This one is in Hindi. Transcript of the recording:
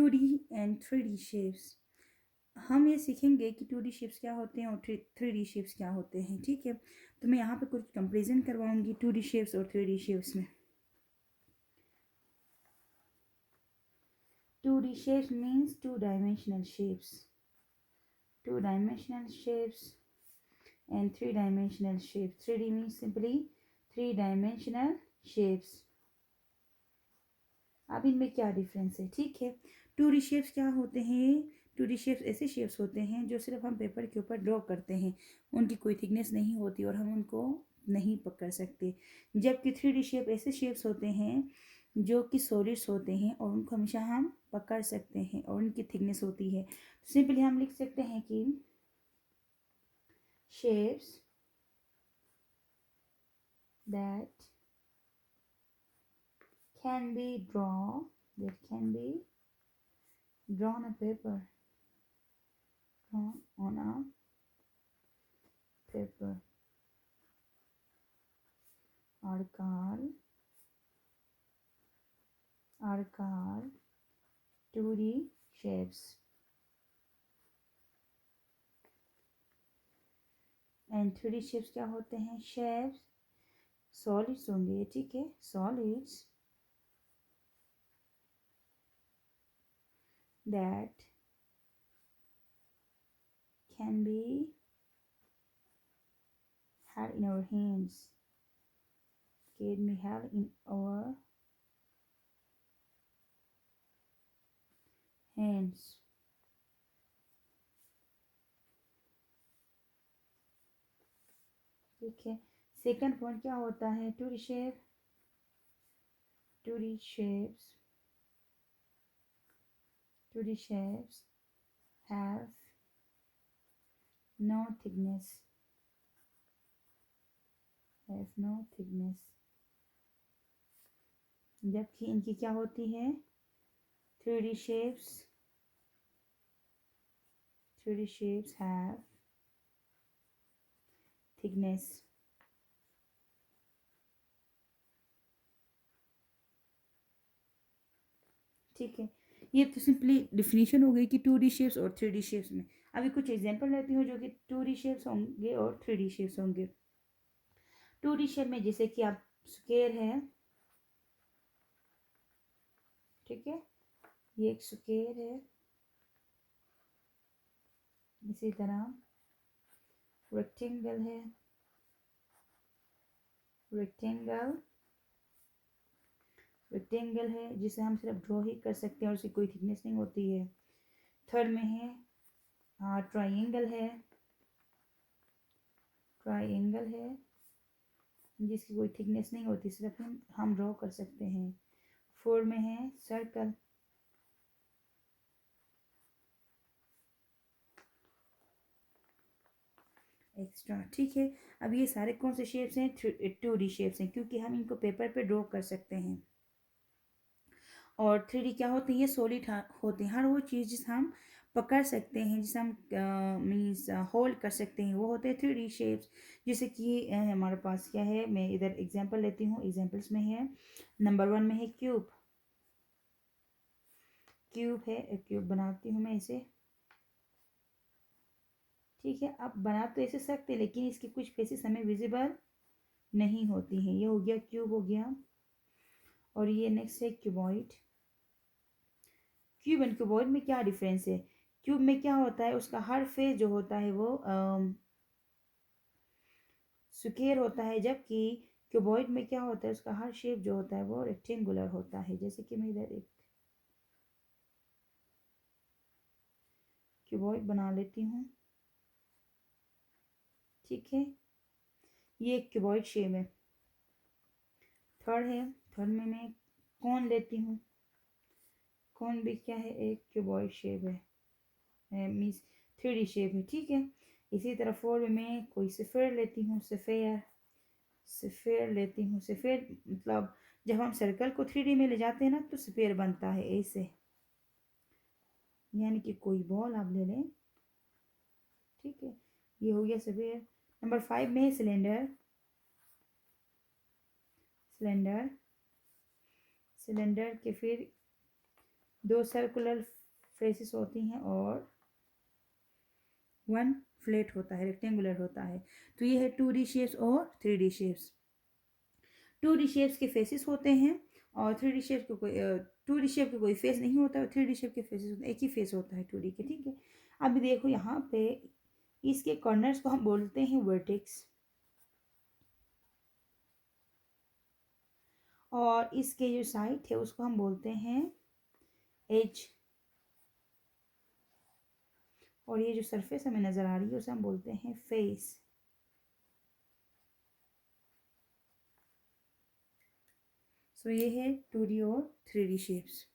2D and 3D shapes. हम ये सीखेंगे कि 2D शेप्स क्या होते हैं और 3D शेप्स क्या होते हैं, ठीक है। तो मैं यहाँ पे कुछ कंपेरिजन करवाऊंगी 2D शेप्स और 3D शेप्स में। 2D shapes means two-dimensional shapes. Two-dimensional shapes and three-dimensional shapes. 3D means simply three-dimensional shapes. अब इनमें क्या डिफरेंस है, ठीक है। 2D शेप्स क्या होते हैं? 2D शेप्स ऐसे शेप्स होते हैं जो सिर्फ हम पेपर के ऊपर ड्रॉ करते हैं, उनकी कोई थिकनेस नहीं होती और हम उनको नहीं पकड़ सकते। जबकि 3D शेप ऐसे शेप्स होते हैं जो कि सॉलिड्स होते हैं और उनको हमेशा हम पकड़ सकते हैं और उनकी थिकनेस होती है। सिंपली हम लिख सकते हैं कि shapes that can be drawn on paper are called 2D shapes. And 3D shapes क्या होते हैं? शेप्स सॉलिड्स होंगे, ठीक है, solids that can be held in our hands, can be held in our hands. ठीक है। सेकंड पॉइंट क्या होता है? 2D shape 2D shapes 2D shapes have no thickness जबकि इनकी क्या होती है? 3D shapes have thickness. ठीक है, ये तो सिंपली डिफिनीशन हो गई कि 2D शेप्स और 3D शेप्स में। अभी कुछ एग्जांपल लेती हूँ जो कि 2D शेप्स होंगे और 3D शेप्स होंगे। 2D शेप में जैसे कि आप स्क्वायर है, ठीक है, ये एक स्क्वायर है। इसी तरह रेक्टेंगल है, रेक्टेंगल है जिसे हम सिर्फ ड्रॉ ही कर सकते हैं और उसकी कोई थिकनेस नहीं होती है। थर्ड में है ट्राइंगल है जिसकी कोई थिकनेस नहीं होती, सिर्फ हम ड्रॉ कर सकते हैं। फोर में है सर्कल, एक्स्ट्रा, ठीक है। अब ये सारे कौन से शेप्स हैं? 2D शेप्स हैं क्योंकि हम इनको पेपर पे ड्रॉ कर सकते हैं। और 3D क्या होती है? सॉलिड होते हैं। हर वो चीज़ जिसे हम पकड़ सकते हैं, जिसे हम मीन्स होल्ड कर सकते हैं, वो होते हैं 3D शेप्स। जैसे कि हमारे पास क्या है, मैं इधर एग्जांपल लेती हूँ। एग्जांपल्स में है नंबर 1 में है क्यूब है। एक क्यूब बनाती हूँ मैं इसे, ठीक है। अब बना तो ऐसे सकते लेकिन इसकी कुछ फेसेस हमें विजिबल नहीं होती हैं। ये हो गया क्यूब हो गया। और ये नेक्स्ट है क्यूबॉइड। क्यूब एंड क्यूबॉइड में क्या डिफरेंस है? क्यूब में क्या होता है, उसका हर फेस जो होता है वो स्क्वायर होता है, जबकि क्यूबॉइड में क्या होता है, उसका हर शेप जो होता है वो रेक्टेंगुलर होता है। जैसे कि मैं इधर एक क्यूबॉइड बना लेती हूँ, ठीक है, ये एक क्यूबॉइड शेप है। थर्ड में मैं कौन लेती हूँ। कौन भी क्या है, एक क्यूबॉइड शेप है, मीन्स 3D शेप है, ठीक है। इसी तरह फोर में मैं कोई सफ़ेयर लेती हूँ, सफ़ेयर लेती हूँ। सफ़ेयर मतलब जब हम सर्कल को 3D में ले जाते हैं ना तो सफ़ेयर बनता है ऐसे, यानी कि कोई बॉल आप ले लें, ठीक है। ये हो गया सफ़ेयर। नंबर 5 में है सिलेंडर के फिर 2 सर्कुलर फेसेस होती हैं और 1 फ्लैट होता है, रेक्टेंगुलर होता है। तो ये है 2D शेप्स और 3D शेप्स। 2D शेप्स के फेसेस होते हैं और 3D शेप के कोई 2D शेप के कोई फेस नहीं होता और 3D शेप के फेसेस होते हैं, एक ही फेस होता है 2D के, ठीक है। अभी देखो यहाँ पे इसके कॉर्नर्स को हम बोलते हैं वर्टेक्स और इसके जो साइड है उसको हम बोलते हैं एज, और ये जो सरफेस हमें नज़र आ रही है उसे हम बोलते हैं फेस। सो ये है 2D और 3D शेप्स।